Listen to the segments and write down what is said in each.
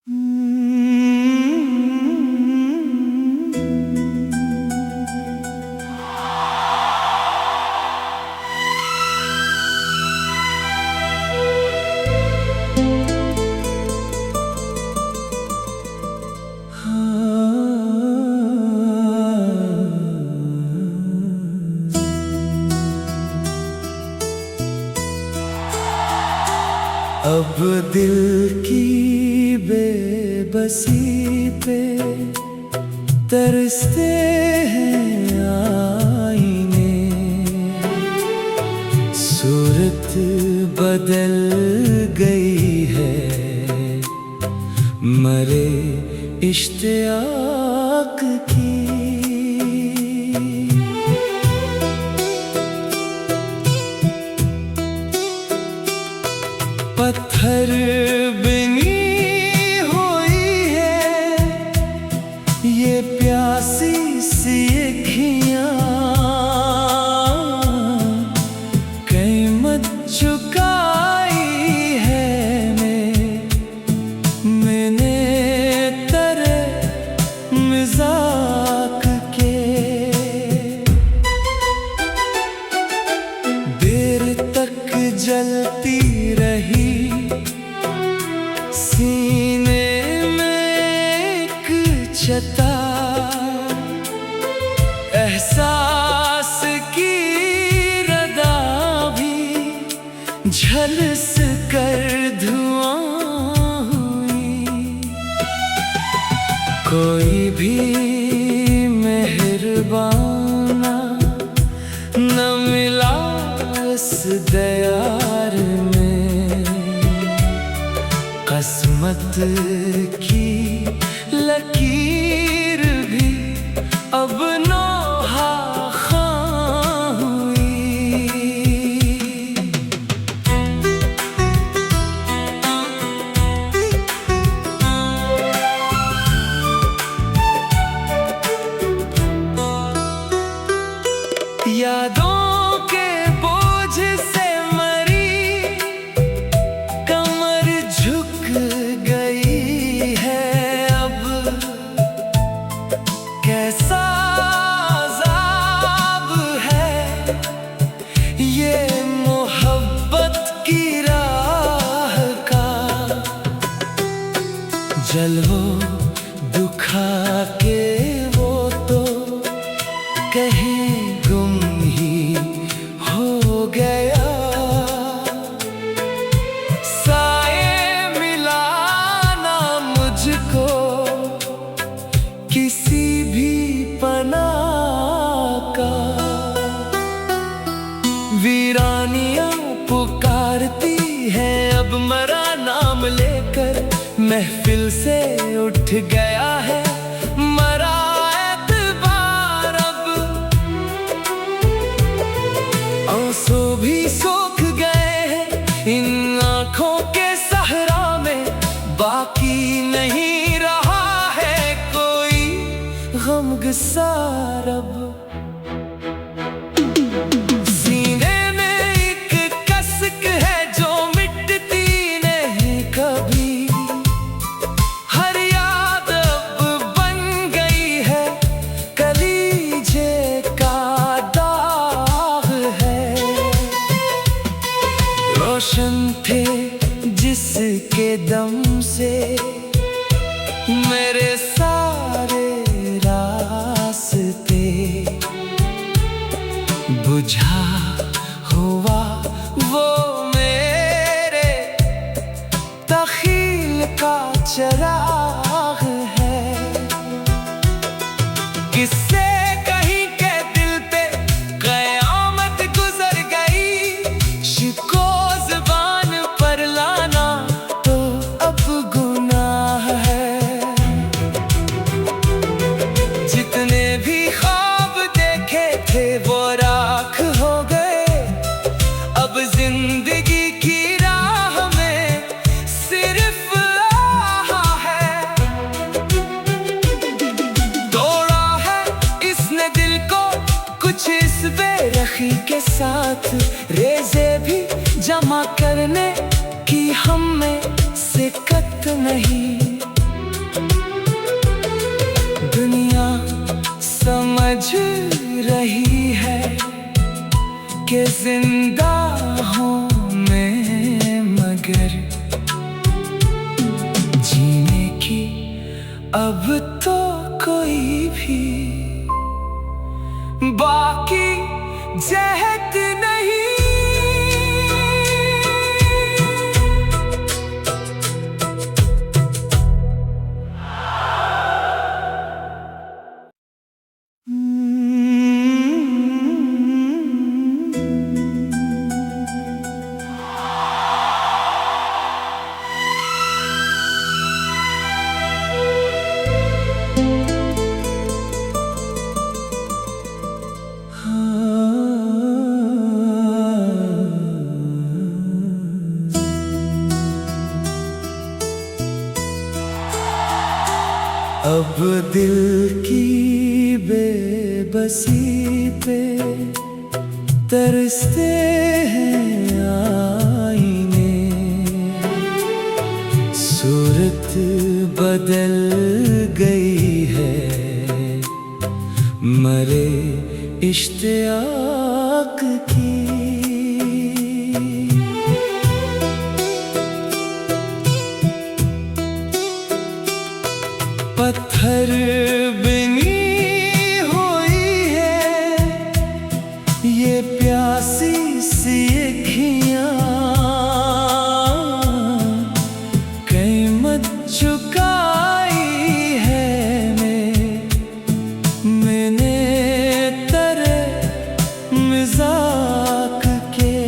अब दिल की बेबसी पे तरसते हैं आईने, सूरत बदल गई है मरे इश्तियाक की। पत्थर बिनी हुई है ये प्यासी सी अखियां, कीमत चुकाई है मैंने तेरे मज़ाक के। देर तक जलती रही सीने में एक छता, एहसास की रदा भी झलस कर धुआं हुई। कोई भी मेहरबाना न मिला इस दयार में, किस्मत की लकीर भी अब नोहा खां हुई। यादों के बोझ से मरी कमर झुक गई है अब, कैसा अज़ाब है ये मोहब्बत की राह का। जलवो दुखा के वो तो कहीं गुम ही हो गया, साए मिलाना मुझको किसी भी पनाह का। वीरानियां पुकारती हैं अब मरा नाम लेकर, महफिल से उठ गया है मरा एतबार अब। आंसू भी सूख गए हैं इन आँखों के सहरा में, बाकी नहीं रहा है कोई गमगसार अब। सीने में एक कसक है जो मिटती नहीं कभी, हर याद अब बन गई है कलीजे का दाग है। रोशन थे जिसके दम से मेरे सारे रास्ते, बुझा हुआ वो मेरे तख़ील का चिराग है। किससे कहीं के दिल पे क़यामत गुजर गई, शिको ज़बान पर लाना तो अब गुनाह है। जितने भी ख्वाब देखे थे वो राख हो गए, अब जिंदगी की राह में सिर्फ आहा है। तोड़ा है इसने दिल को कुछ इस बेरखी के साथ, रेज़े भी जमा करने की हम में सिकत नहीं। जिंदा हूँ मैं, मगर जीने की अब तो कोई भी बाकी जहद नहीं। अब दिल की बेबसी पे तरसते हैं आईने, सूरत बदल गई है मरे इश्तियाक की। पत्थर बनी हुई है ये प्यासी सी अखियाँ, कीमत चुकाई है मैंने तेरे मज़ाक के।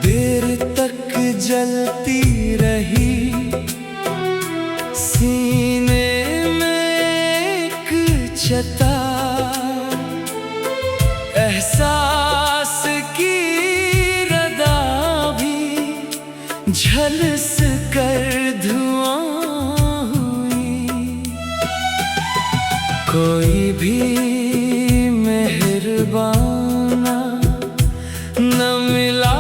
देर तक जलती रही सीने में एक छता, एहसास की रदा भी झलस कर धुआं हुई। कोई भी मेहरबाना न मिला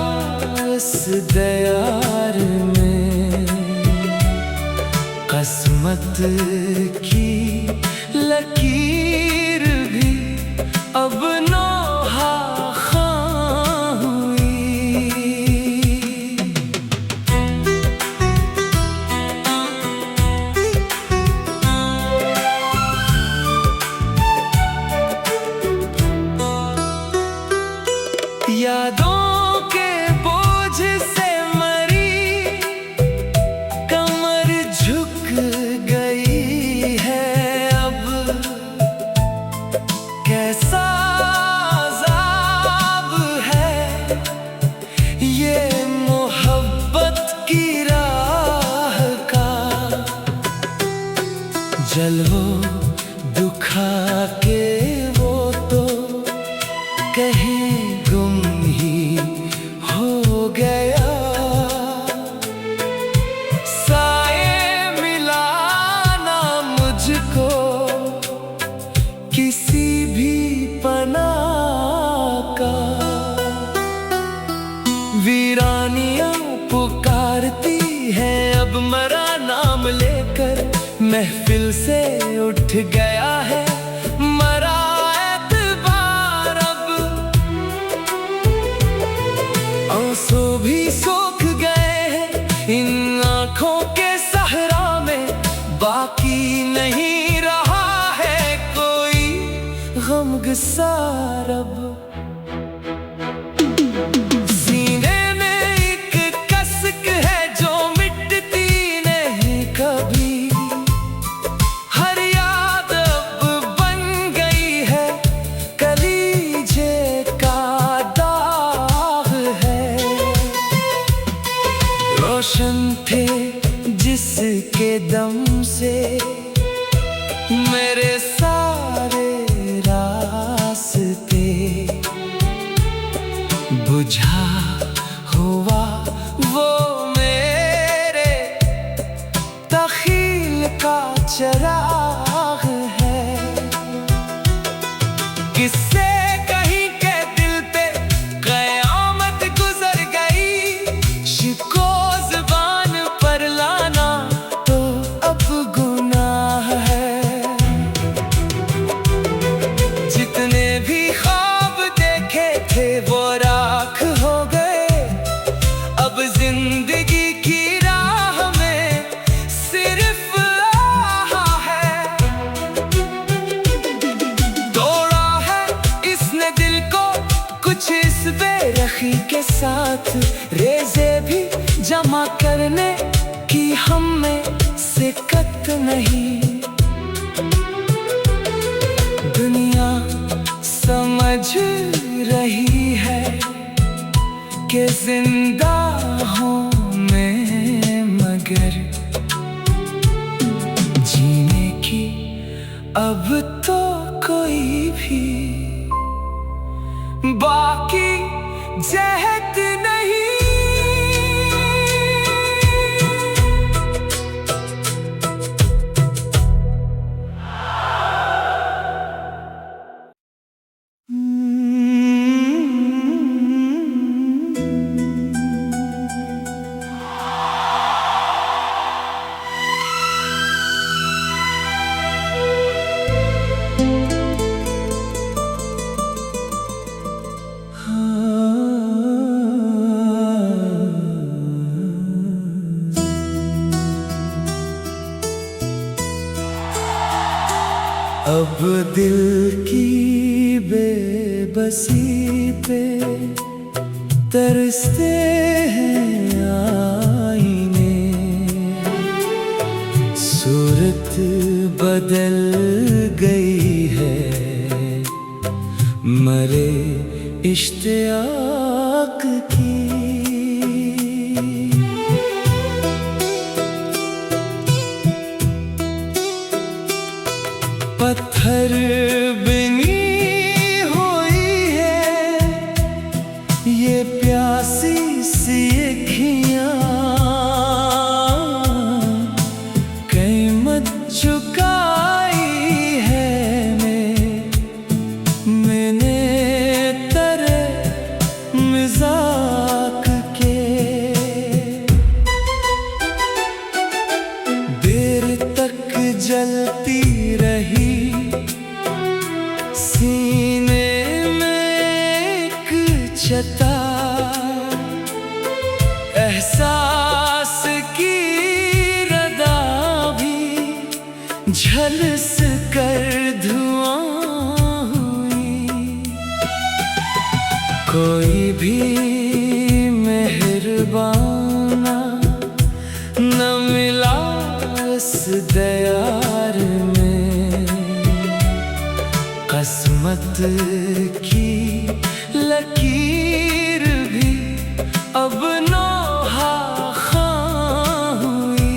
इस दयार में, किस्मत की लकीर भी अब नोहा खां हुई। यादों के बोझ से मरी कमर झुक गई है अब, कैसा अज़ाब है ये मोहब्बत की राह का। जलवो दुखा के वो तो कहीं गुम ही हो गया, साए मिलाना मुझको किसी भी पनाह का। वीरानियां पुकारती हैं अब मरा नाम लेकर, महफिल से उठ गया है मरा एतबार अब। आंसू भी सूख गए हैं इन आँखों के सहरा में, बाकी नहीं रहा है कोई गमगसार अब। सीने में एक कसक है जो मिटती नहीं कभी, हर याद अब बन गई है कलीजे का दाग है। रोशन थे जिसके दम से मेरे सारे रास्ते, बुझा हुआ वो मेरे तख़ील का चिराग है। किससे कहीं के दिल पे क़यामत गुजर गई, शिको ज़बान पर लाना तो अब गुनाह है। जितने साथ रेज़े भी जमा करने की हमें सिकत नहीं। दुनिया समझ रही है कि जिंदा हूँ मैं, मगर जीने की अब तो कोई भी बाकी जहद नहीं। अब दिल की बेबसी पे तरसते हैं आईने, सूरत बदल गई है मरे इश्तियाक की। पत्थर बनी हुई है ये प्यासी सी अखियाँ, कीमत चुकाई है मैंने तेरे मज़ाक के। देर तक जलती रही सीने में एक छता, एहसास की रदा भी झलस कर धुआं हुई। कोई भी मेहरबाना न मिला इस दयार में, किस्मत की लकीर भी अब नोहा खां हुई।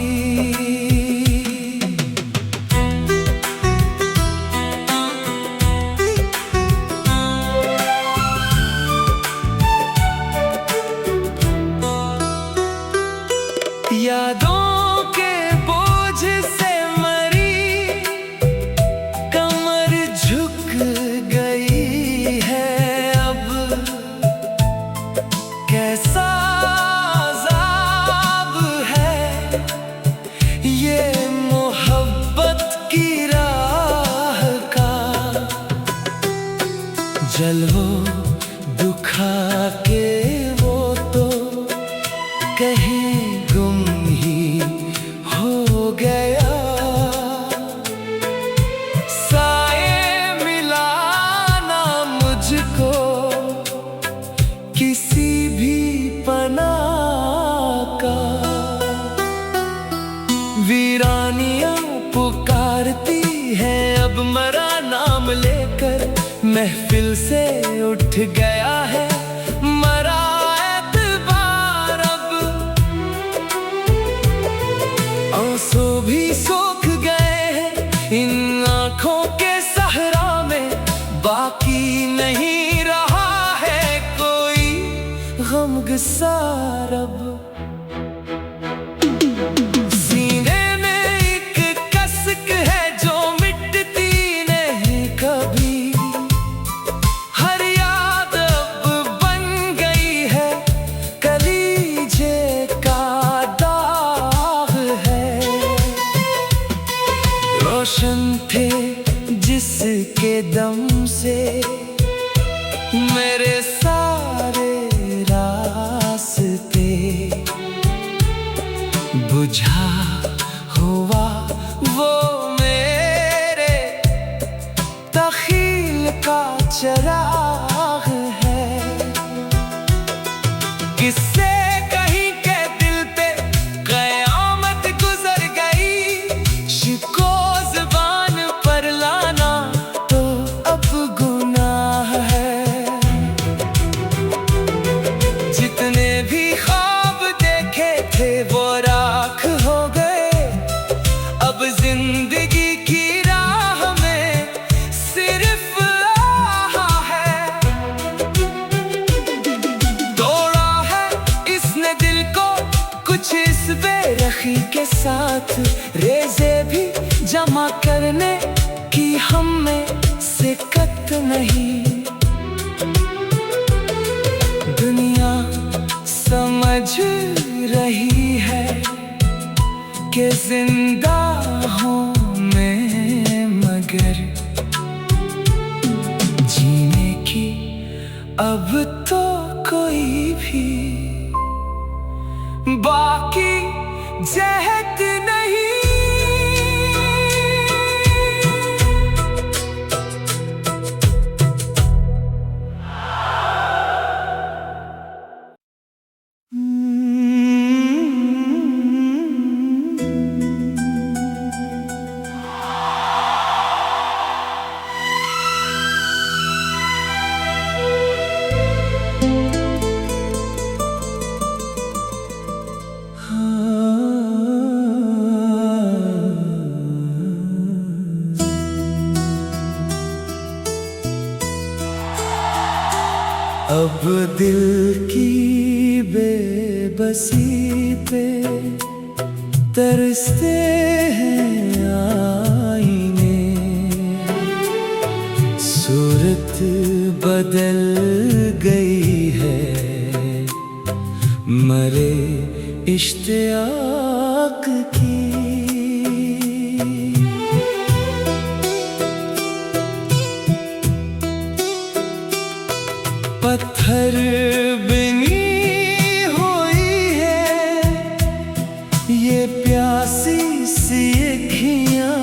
यादों के बोझ से मरी कमर झुक गई है अब, कैसा अज़ाब है ये मोहब्बत की राह का। जलो दुखा के वो तो कहीं गुम ही हो गया, साए मिलाना मुझको किसी भी पनाह का। वीरानियां पुकारती हैं अब मरा नाम लेकर, महफिल से उठ गया है मरा एतबार अब। आंसू भी सूख गए हैं इन आँखों के सहरा में, बाकी नहीं रहा है कोई गमगसार अब। सीने में एक कसक है जो मिटती नहीं कभी, हर याद अब बन गई है कलीजे का दाग है। रोशन थे जिसके दम से मेरे सारे रास्ते, बुझा हुआ वो मेरे तख़ील का चराग है। किस थे वो राख हो गए। अब जिंदगी की राह में सिर्फ आहा है। तोड़ा है इसने दिल को कुछ इस बेरखी के साथ, रेज़े भी जमा करने की हम में सिकत नहीं। दुनिया समझ रही है कि जिंदा हूँ मैं, मगर जीने की अब तो कोई भी बाकी जहद नहीं। अब दिल की बेबसी पे तरसते हैं आईने। सूरत बदल गई है मरे इश्तियाक की। पत्थर बनी हुई है ये प्यासी सी अखियाँ,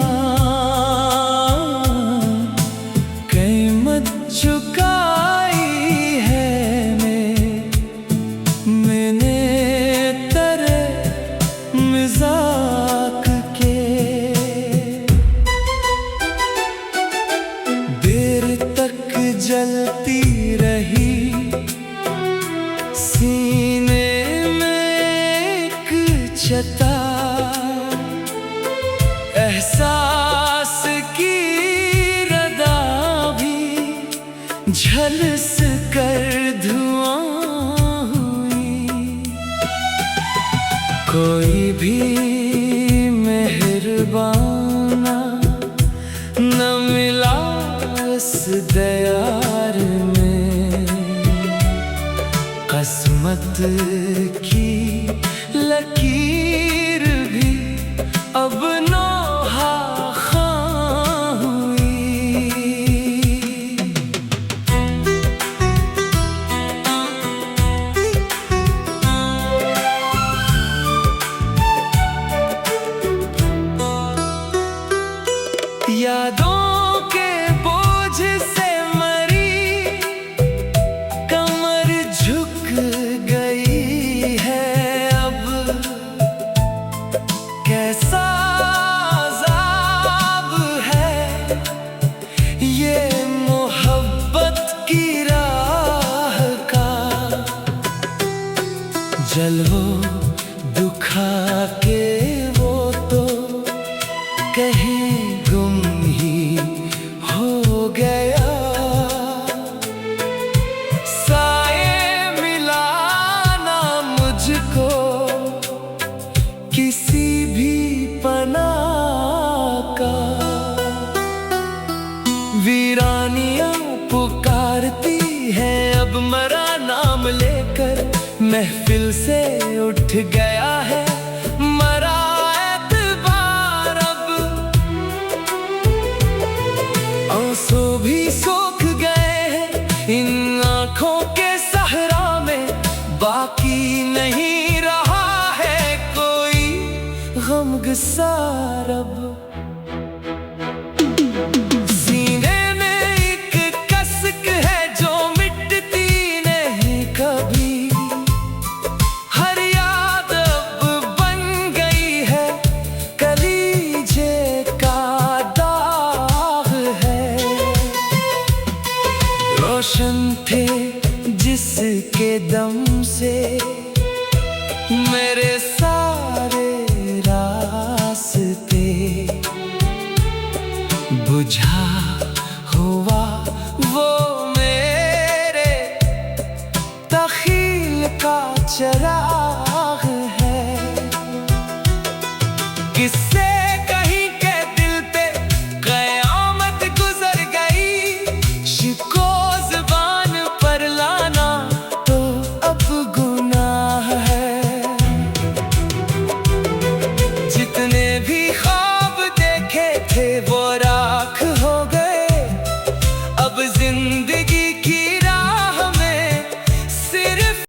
कीमत चुकाई है मैंने तेरे मज़ाक के। देर तक जलती रही सीने में एक छता, एहसास की रदा भी झलस कर धुआं हुई। कोई भी मेहरबाना न मिला इस दयार में। किस्मत की लकीर भी अब नोहा खां हुई। यादों के बोझ से मरी कमर झुक गई है। अब कैसा अज़ाब है ये मोहब्बत की राह का। जलवो दुखा के वो तो कहीं गुम ही हो गया। साए मिलाना मुझको किसी भी पनाह का। वीरानियां पुकारती हैं अब मरा नाम लेकर। महफिल से उठ गया है मरा एतबार अब। आंसू भी सूख गए हैं इन आँखों के सहरा में। बाकी नहीं रहा है कोई गमगसार अब। सीने में एक कसक है जो मिटती नहीं कभी। हर याद अब बन गई है कलीजे का दाग है। रोशन थे जिसके दम से मेरे साथ बुझा हुआ वो मेरे तख़ील का चरा